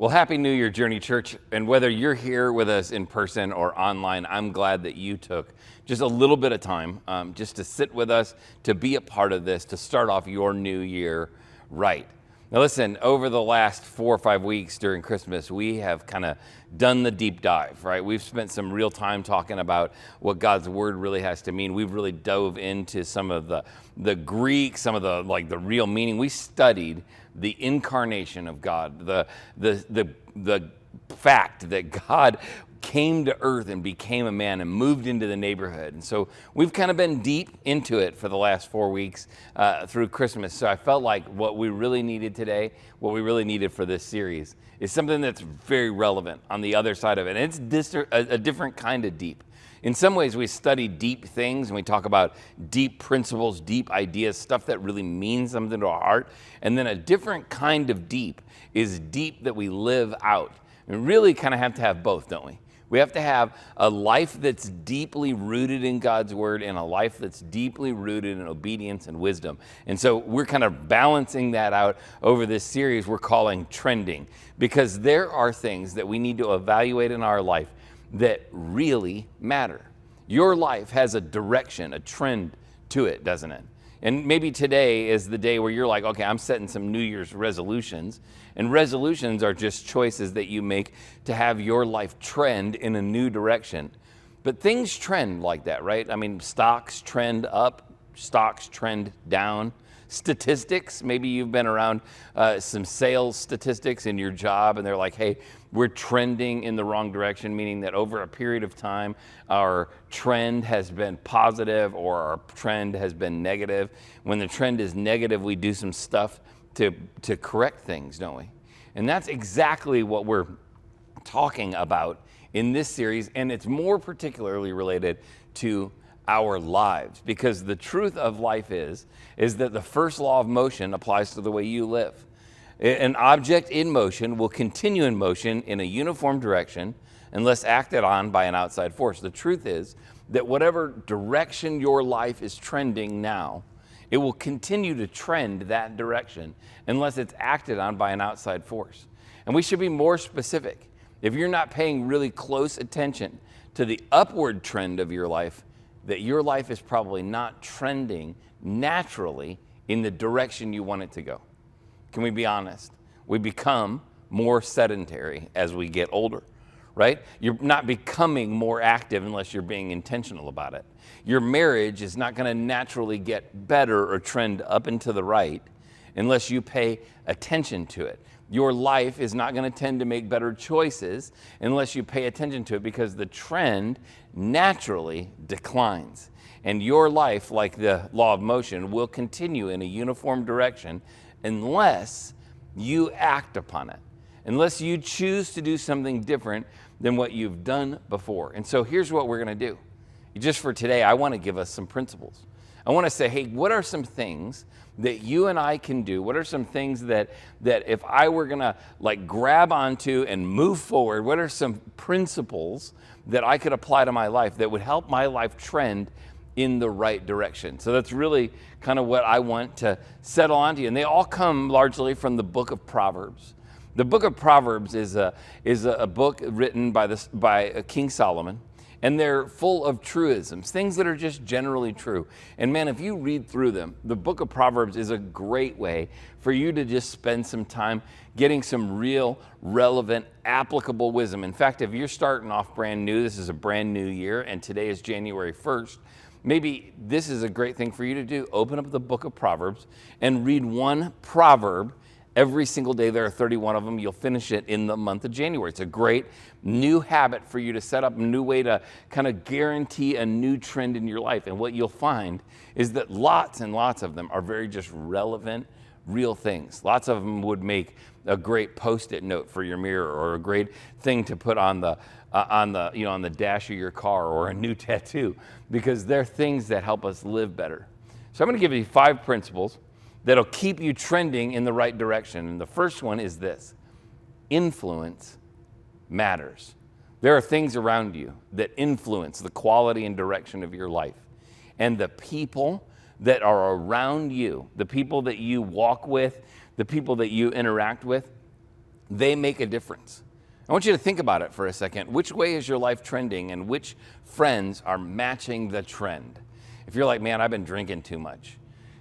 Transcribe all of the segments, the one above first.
Well, Happy New Year, Journey Church. And whether you're here with us in person or online, I'm glad that you took just a little bit of time just to sit with us, to be a part of this, to start off your new year right. Now, listen, over the last 4 or 5 weeks during Christmas, we have kind of done the deep dive, right? We've spent some real time talking about what God's word really has to mean. We've really dove into some of the Greek, some of the real meaning. We studied the incarnation of God, the fact that God came to earth and became a man and moved into the neighborhood. And so we've kind of been deep into it for the last 4 weeks through Christmas. So I felt like what we really needed today, what we really needed for this series, is something that's very relevant on the other side of it. And it's a different kind of deep. In some ways, we study deep things and we talk about deep principles, deep ideas, stuff that really means something to our heart. And then a different kind of deep is deep that we live out. We really kind of have to have both, don't we? We have to have a life that's deeply rooted in God's word and a life that's deeply rooted in obedience and wisdom. And so we're kind of balancing that out over this series we're calling Trending, because there are things that we need to evaluate in our life that really matter. Your life has a direction, a trend to it, doesn't it? And maybe today is the day where you're like, okay, I'm setting some New Year's resolutions. And resolutions are just choices that you make to have your life trend in a new direction. But things trend like that, right? I mean, stocks trend up, stocks trend down. Statistics, maybe you've been around some sales statistics in your job and they're like, hey, we're trending in the wrong direction, meaning that over a period of time, our trend has been positive or our trend has been negative. When the trend is negative, we do some stuff to correct things, don't we? And that's exactly what we're talking about in this series, and it's more particularly related to our lives, because the truth of life is that the first law of motion applies to the way you live. An object in motion will continue in motion in a uniform direction unless acted on by an outside force. The truth is that whatever direction your life is trending now, it will continue to trend that direction unless it's acted on by an outside force. And we should be more specific. If you're not paying really close attention to the upward trend of your life, that your life is probably not trending naturally in the direction you want it to go. Can we be honest? We become more sedentary as we get older, right? You're not becoming more active unless you're being intentional about it. Your marriage is not going to naturally get better or trend up and to the right unless you pay attention to it. Your life is not going to tend to make better choices unless you pay attention to it, because the trend naturally declines. And your life, like the law of motion, will continue in a uniform direction unless you act upon it, unless you choose to do something different than what you've done before. And so here's what we're going to do. Just for today, I want to give us some principles. I want to say, hey, what are some things that you and I can do? What are some things that if I were going to grab onto and move forward, what are some principles that I could apply to my life that would help my life trend in the right direction? So that's really kind of what I want to settle onto you. And they all come largely from the book of Proverbs. The book of Proverbs is a book written by King Solomon. And they're full of truisms, things that are just generally true. And man, if you read through them, the book of Proverbs is a great way for you to just spend some time getting some real, relevant, applicable wisdom. In fact, if you're starting off brand new, this is a brand new year, and today is January 1st, maybe this is a great thing for you to do. Open up the book of Proverbs and read one proverb every single day. There are 31 of them. You'll finish it in the month of January. It's a great new habit for you to set up, a new way to kind of guarantee a new trend in your life. And what you'll find is that lots and lots of them are very just relevant, real things. Lots of them would make a great Post-it note for your mirror, or a great thing to put on the dash of your car, or a new tattoo, because they're things that help us live better. So I'm going to give you 5 principles that'll keep you trending in the right direction. And the first one is this: influence matters. There are things around you that influence the quality and direction of your life. And the people that are around you, the people that you walk with, the people that you interact with, They make a difference. I want you to think about it for a second. Which way is your life trending, and which friends are matching the trend? If you're like, man, I've been drinking too much,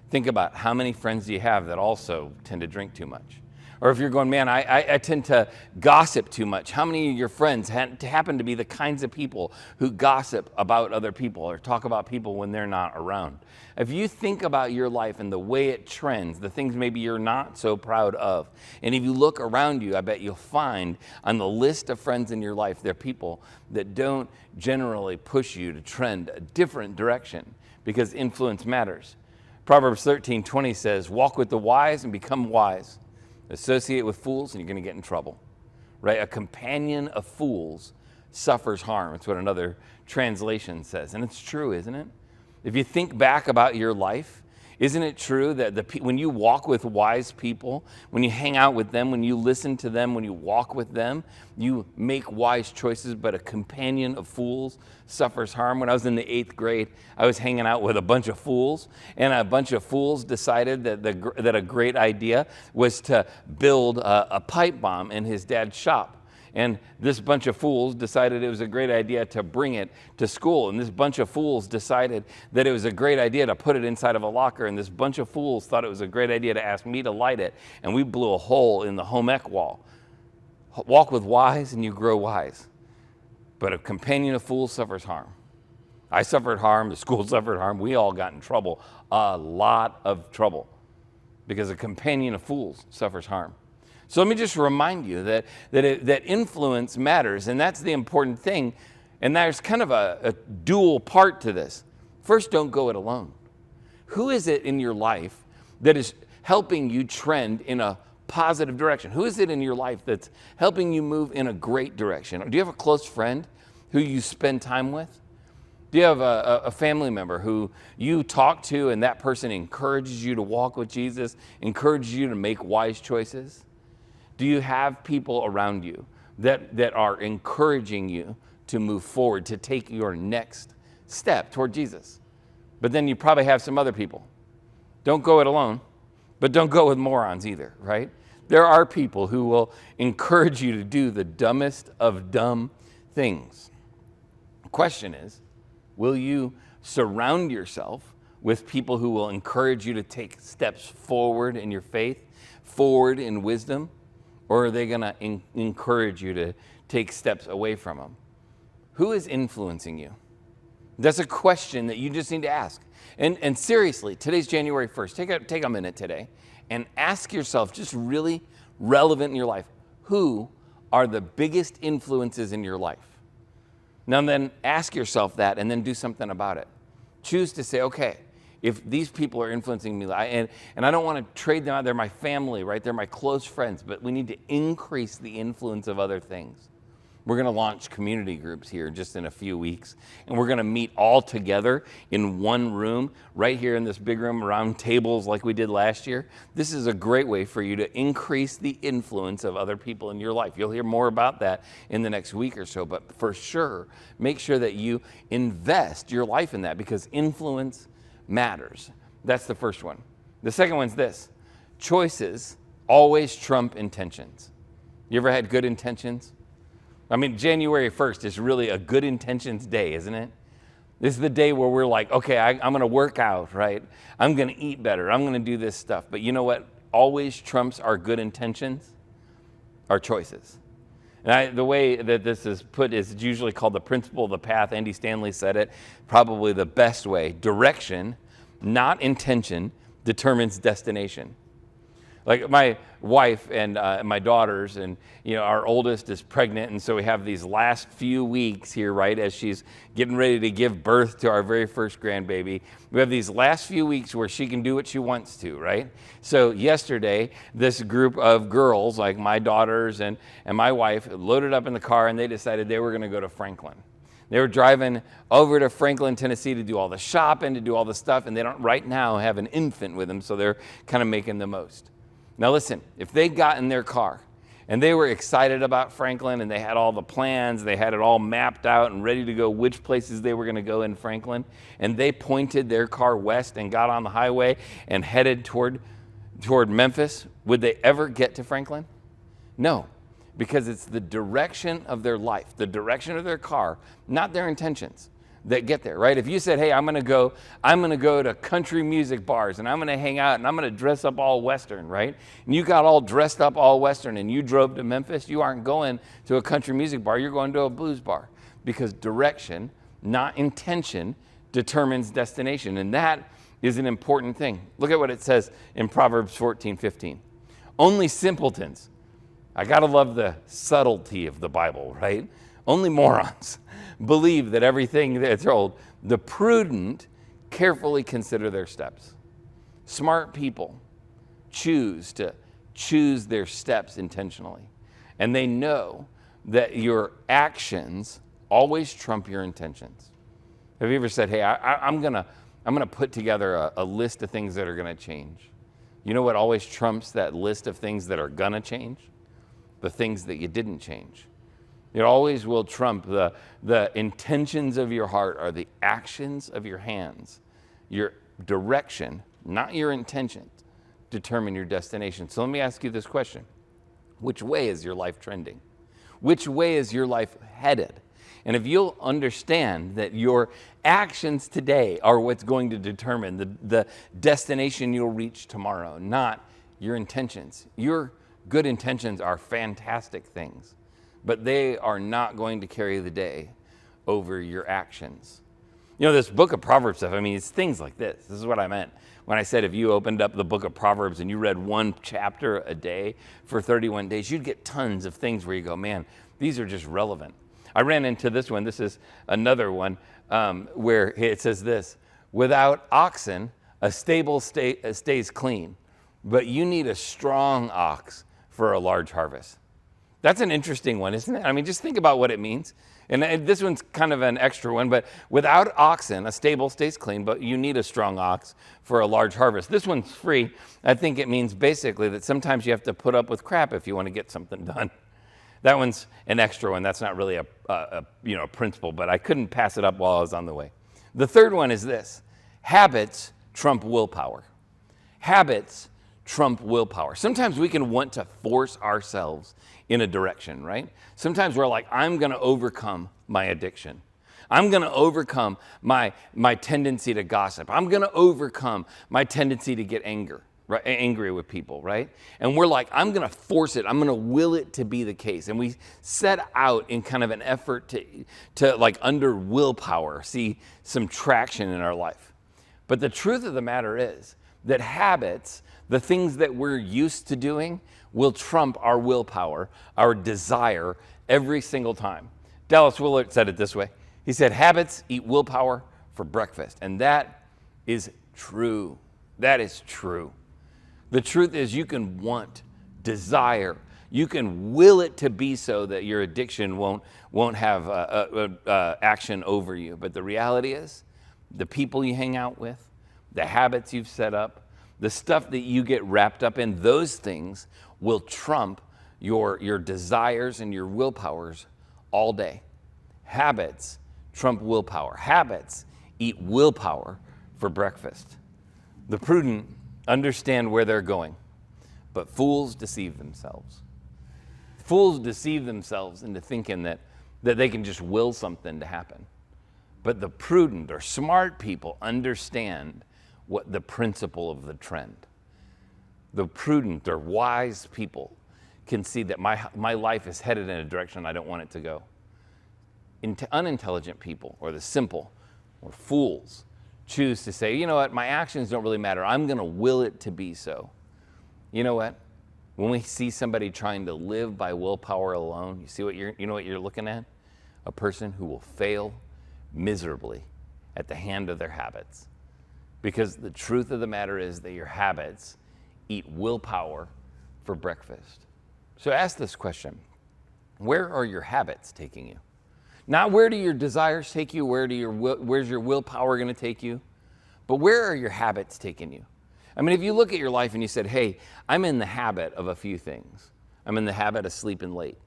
think about how many friends do you have that also tend to drink too much? Or if you're going, man, I tend to gossip too much, how many of your friends happen to be the kinds of people who gossip about other people or talk about people when they're not around? If you think about your life and the way it trends, the things maybe you're not so proud of, and if you look around you, I bet you'll find on the list of friends in your life, there are people that don't generally push you to trend a different direction, because influence matters. Proverbs 13:20 says, walk with the wise and become wise. Associate with fools and you're going to get in trouble, right? A companion of fools suffers harm. That's what another translation says. And it's true, isn't it? If you think back about your life, isn't it true that when you walk with wise people, when you hang out with them, when you listen to them, when you walk with them, you make wise choices, but a companion of fools suffers harm? When I was in the 8th grade, I was hanging out with a bunch of fools, and a bunch of fools decided that a great idea was to build a pipe bomb in his dad's shop. And this bunch of fools decided it was a great idea to bring it to school. And this bunch of fools decided that it was a great idea to put it inside of a locker. And this bunch of fools thought it was a great idea to ask me to light it. And we blew a hole in the home ec wall. Walk with wise and you grow wise. But a companion of fools suffers harm. I suffered harm. The school suffered harm. We all got in trouble. A lot of trouble. Because a companion of fools suffers harm. So let me just remind you that influence matters, and that's the important thing. And there's kind of a dual part to this. First, don't go it alone. Who is it in your life that is helping you trend in a positive direction? Who is it in your life that's helping you move in a great direction? Do you have a close friend who you spend time with? Do you have a family member who you talk to and that person encourages you to walk with Jesus, encourages you to make wise choices? Do you have people around you that are encouraging you to move forward, to take your next step toward Jesus? But then you probably have some other people. Don't go it alone, but don't go with morons either, right? There are people who will encourage you to do the dumbest of dumb things. The question is, will you surround yourself with people who will encourage you to take steps forward in your faith, forward in wisdom? Or are they going to encourage you to take steps away from them? Who is influencing you? That's a question that you just need to ask. And seriously, today's January 1st. Take a minute today and ask yourself, just really relevant in your life, who are the biggest influences in your life? Now then ask yourself that and then do something about it. Choose to say, okay, if these people are influencing me, and I don't want to trade them out, they're my family, right? They're my close friends, but we need to increase the influence of other things. We're going to launch community groups here just in a few weeks, and we're going to meet all together in one room, right here in this big room, around tables like we did last year. This is a great way for you to increase the influence of other people in your life. You'll hear more about that in the next week or so, but for sure, make sure that you invest your life in that, because influence matters. That's the first one. The second one's this: choices always trump intentions. You ever had good intentions? I mean, January 1st is really a good intentions day, isn't it? This is the day where we're like, okay, I'm going to work out, right? I'm going to eat better. I'm going to do this stuff. But you know what always trumps our good intentions? Our choices. And the way that this is put is it's usually called the principle of the path. Andy Stanley said it probably the best way. Direction, not intention, determines destination. Like my wife and my daughters, and our oldest is pregnant, and so we have these last few weeks here, right, as she's getting ready to give birth to our very first grandbaby. We have these last few weeks where she can do what she wants to, right? So yesterday, this group of girls, like my daughters and my wife, loaded up in the car, and they decided they were going to go to Franklin. They were driving over to Franklin, Tennessee to do all the shopping, to do all the stuff, and they don't right now have an infant with them, so they're kind of making the most. Now listen, if they got in their car and they were excited about Franklin and they had all the plans, they had it all mapped out and ready to go which places they were going to go in Franklin, and they pointed their car west and got on the highway and headed toward Memphis, would they ever get to Franklin? No, because it's the direction of their life, the direction of their car, not their intentions, that get there, right? If you said, hey, I'm gonna go to country music bars and I'm gonna hang out and I'm gonna dress up all Western, right? And you got all dressed up all Western and you drove to Memphis, you aren't going to a country music bar, you're going to a blues bar, because direction, not intention, determines destination. And that is an important thing. Look at what it says in Proverbs 14:15. Only simpletons, I gotta love the subtlety of the Bible, right? Only morons believe that everything they're told. The prudent carefully consider their steps. Smart people choose their steps intentionally. And they know that your actions always trump your intentions. Have you ever said, hey, I'm gonna put together a list of things that are gonna change? You know what always trumps that list of things that are gonna change? The things that you didn't change. It always will trump the intentions of your heart are the actions of your hands. Your direction, not your intentions, determine your destination. So let me ask you this question. Which way is your life trending? Which way is your life headed? And if you'll understand that your actions today are what's going to determine the destination you'll reach tomorrow, not your intentions. Your good intentions are fantastic things, but they are not going to carry the day over your actions. You know, this book of Proverbs stuff, I mean, it's things like this. This is what I meant when I said if you opened up the book of Proverbs and you read one chapter a day for 31 days, you'd get tons of things where you go, man, these are just relevant. I ran into this one. This is another one where it says this: without oxen, a stable stays clean, but you need a strong ox for a large harvest. That's an interesting one, isn't it? I mean, just think about what it means. And this one's kind of an extra one, but without oxen, a stable stays clean, but you need a strong ox for a large harvest. This one's free. I think it means basically that sometimes you have to put up with crap if you want to get something done. That one's an extra one. That's not really a principle, but I couldn't pass it up while I was on the way. The third one is this: habits trump willpower. Habits trump willpower. Sometimes we can want to force ourselves in a direction, right? Sometimes we're like, I'm going to overcome my addiction. I'm going to overcome my tendency to gossip. I'm going to overcome my tendency to get angry with people, right? And we're like, I'm going to force it. I'm going to will it to be the case. And we set out in kind of an effort to like under willpower, see some traction in our life. But the truth of the matter is that habits, the things that we're used to doing, will trump our willpower, our desire every single time. Dallas Willard said it this way. He said, habits eat willpower for breakfast. And that is true. That is true. The truth is you can want, desire, you can will it to be so that your addiction won't have action over you. But the reality is the people you hang out with, the habits you've set up, the stuff that you get wrapped up in, those things will trump your desires and your willpowers all day. Habits trump willpower. Habits eat willpower for breakfast. The prudent understand where they're going, but fools deceive themselves. Fools deceive themselves into thinking that they can just will something to happen. But the prudent or smart people understand what the principle of the trend. The prudent or wise people can see that my life is headed in a direction I don't want it to go. Unintelligent people or the simple or fools choose to say, you know what, my actions don't really matter. I'm going to will it to be so. You know what? When we see somebody trying to live by willpower alone, you know what you're looking at? A person who will fail miserably at the hand of their habits. Because the truth of the matter is that your habits eat willpower for breakfast. So ask this question: where are your habits taking you? Not where do your desires take you, where's your willpower going to take you, but where are your habits taking you? I mean, if you look at your life and you said, hey, I'm in the habit of a few things. I'm in the habit of sleeping late,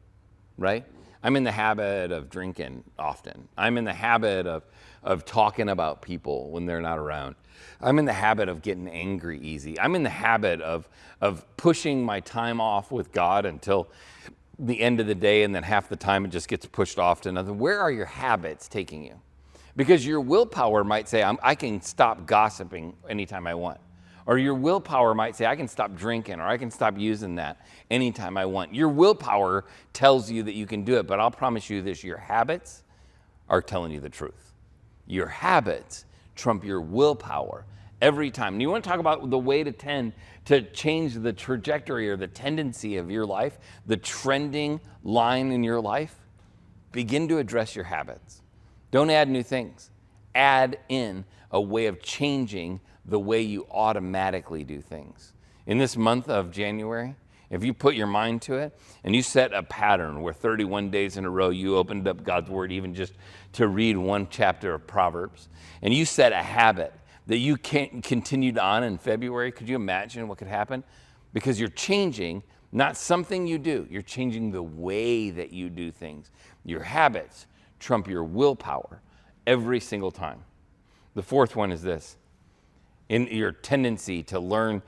right? I'm in the habit of drinking often. I'm in the habit of talking about people when they're not around. I'm in the habit of getting angry easy. I'm in the habit of pushing my time off with God until the end of the day, and then half the time it just gets pushed off to another. Where are your habits taking you? Because your willpower might say, I can stop gossiping anytime I want. Or your willpower might say, I can stop drinking, or I can stop using that anytime I want. Your willpower tells you that you can do it, but I'll promise you this, your habits are telling you the truth. Your habits trump your willpower every time. And you want to talk about the way to change the trajectory or the tendency of your life, the trending line in your life? Begin to address your habits. Don't add new things. Add in a way of changing the way you automatically do things. In this month of January, if you put your mind to it and you set a pattern where 31 days in a row you opened up God's Word even just to read one chapter of Proverbs, and you set a habit that you can't continued on in February, could you imagine what could happen? Because you're changing not something you do, you're changing the way that you do things. Your habits trump your willpower every single time. The fourth one is this, in your tendency to learn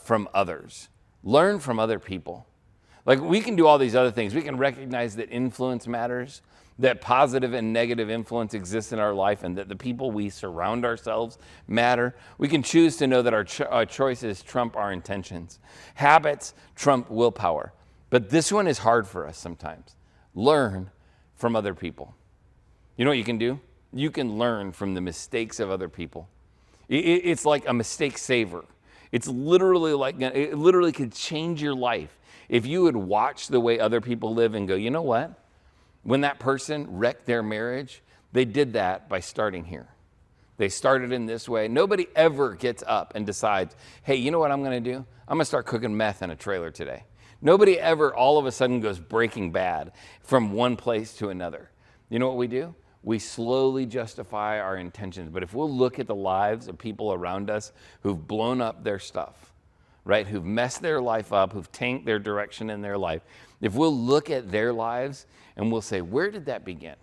from others. Learn from other people. Like, we can do all these other things. We can recognize that influence matters, that positive and negative influence exists in our life, and that the people we surround ourselves matter. We can choose to know that our choices trump our intentions. Habits trump willpower. But this one is hard for us sometimes. Learn from other people. You know what you can do? You can learn from the mistakes of other people. It's like a mistake saver. It's literally like, it literally could change your life if you would watch the way other people live and go, you know what? When that person wrecked their marriage, they did that by starting here. They started in this way. Nobody ever gets up and decides, hey, you know what I'm going to do? I'm going to start cooking meth in a trailer today. Nobody ever all of a sudden goes Breaking Bad from one place to another. You know what we do? We slowly justify our intentions. But if we'll look at the lives of people around us who've blown up their stuff, right, who've messed their life up, who've tanked their direction in their life, if we'll look at their lives and we'll say, where did that begin?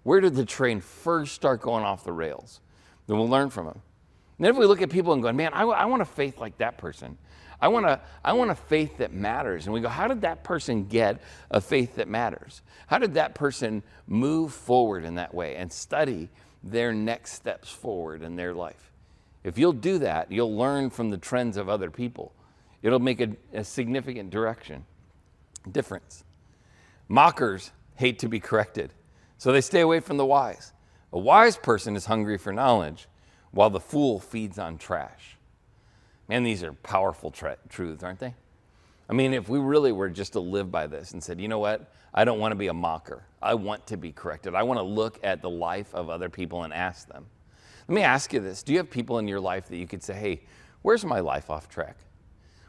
Where did the train first start going off the rails? Then we'll learn from them. And then if we look at people and go, man, I want a faith like that person. I want a faith that matters. And we go, how did that person get a faith that matters? How did that person move forward in that way? And study their next steps forward in their life. If you'll do that, you'll learn from the trends of other people. It'll make a significant difference. Mockers hate to be corrected, so they stay away from the wise. A wise person is hungry for knowledge, while the fool feeds on trash. Man, these are powerful truths, aren't they? I mean, if we really were just to live by this and said, you know what? I don't want to be a mocker. I want to be corrected. I want to look at the life of other people and ask them. Let me ask you this. Do you have people in your life that you could say, hey, where's my life off track?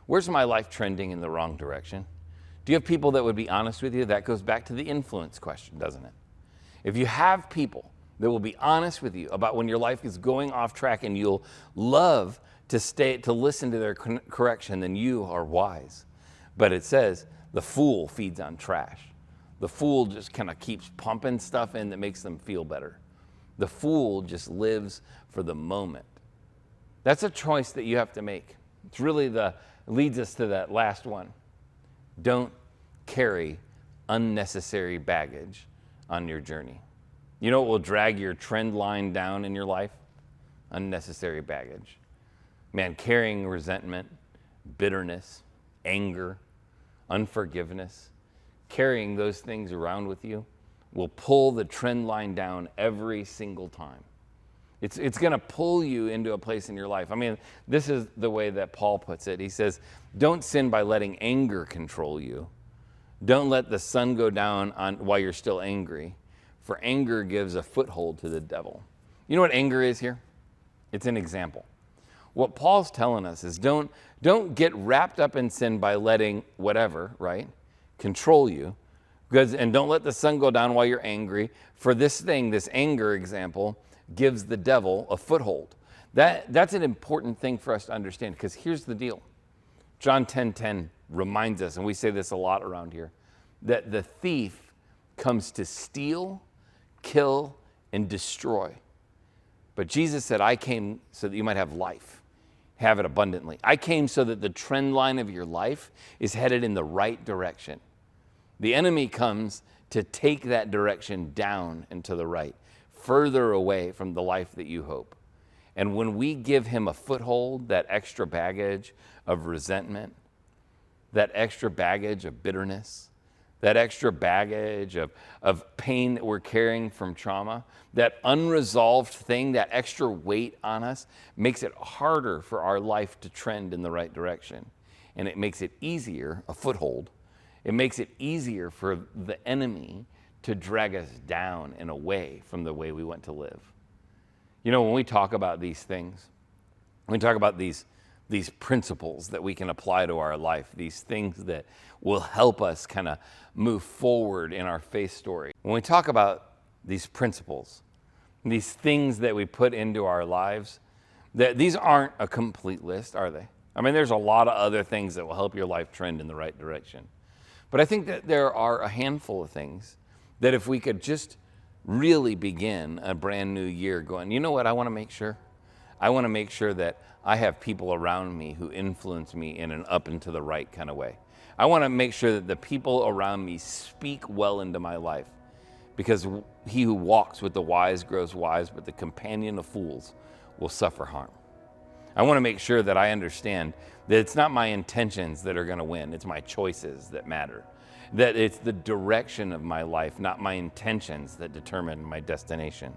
Where's my life trending in the wrong direction? Do you have people that would be honest with you? That goes back to the influence question, doesn't it? If you have people that will be honest with you about when your life is going off track and you'll love to listen to their correction, then you are wise. But it says the fool feeds on trash. The fool just kind of keeps pumping stuff in that makes them feel better. The fool just lives for the moment. That's a choice that you have to make. It's really leads us to that last one. Don't carry unnecessary baggage on your journey. You know what will drag your trend line down in your life? Unnecessary baggage. Man, carrying resentment, bitterness, anger, unforgiveness, carrying those things around with you will pull the trend line down every single time. It's going to pull you into a place in your life. I mean, this is the way that Paul puts it. He says, don't sin by letting anger control you. Don't let the sun go down while you're still angry, for anger gives a foothold to the devil. You know what anger is here? It's an example. What Paul's telling us is don't get wrapped up in sin by letting whatever, right, control you. And don't let the sun go down while you're angry. For this anger example, gives the devil a foothold. That's an important thing for us to understand, because here's the deal. John 10:10 reminds us, and we say this a lot around here, that the thief comes to steal, kill, and destroy. But Jesus said, I came so that you might have life, have it abundantly. I came so that the trend line of your life is headed in the right direction. The enemy comes to take that direction down and to the right, further away from the life that you hope. And when we give him a foothold, that extra baggage of resentment, that extra baggage of bitterness, that extra baggage of pain that we're carrying from trauma, that unresolved thing, that extra weight on us, makes it harder for our life to trend in the right direction. And it makes it easier, a foothold, it makes it easier for the enemy to drag us down and away from the way we want to live. You know, when we talk about these things, when we talk about these principles that we can apply to our life, these things that will help us kind of move forward in our faith story. When we talk about these principles, these things that we put into our lives, that these aren't a complete list, are they? I mean, there's a lot of other things that will help your life trend in the right direction. But I think that there are a handful of things that if we could just really begin a brand new year going, you know what, I want to make sure? I want to make sure that I have people around me who influence me in an up and to the right kind of way. I want to make sure that the people around me speak well into my life, because he who walks with the wise grows wise, but the companion of fools will suffer harm. I want to make sure that I understand that it's not my intentions that are going to win, it's my choices that matter. That it's the direction of my life, not my intentions, that determine my destination.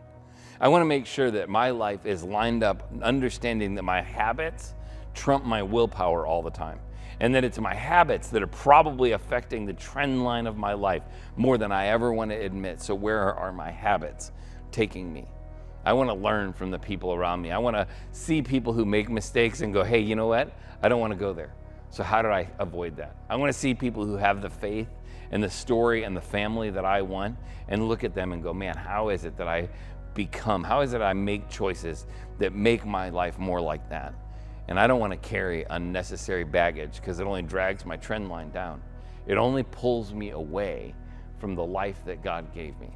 I want to make sure that my life is lined up, understanding that my habits trump my willpower all the time. And that it's my habits that are probably affecting the trend line of my life more than I ever want to admit. So where are my habits taking me? I want to learn from the people around me. I want to see people who make mistakes and go, hey, you know what? I don't want to go there. So how do I avoid that? I want to see people who have the faith and the story and the family that I want, and look at them and go, man, how is it that I become? How is it I make choices that make my life more like that? And I don't want to carry unnecessary baggage, because it only drags my trend line down. It only pulls me away from the life that God gave me.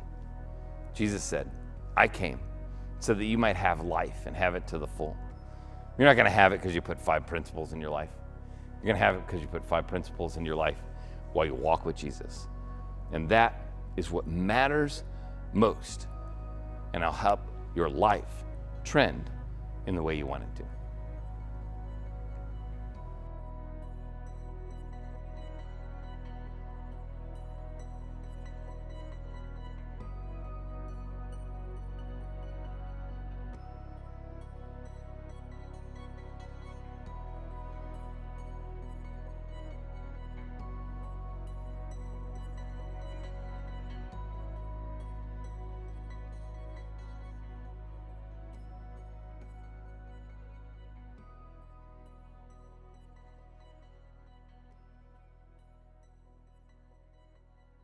Jesus said, I came so that you might have life and have it to the full. You're not going to have it because you put 5 principles in your life. You're going to have it because you put 5 principles in your life while you walk with Jesus. And that is what matters most. And it'll help your life trend in the way you want it to.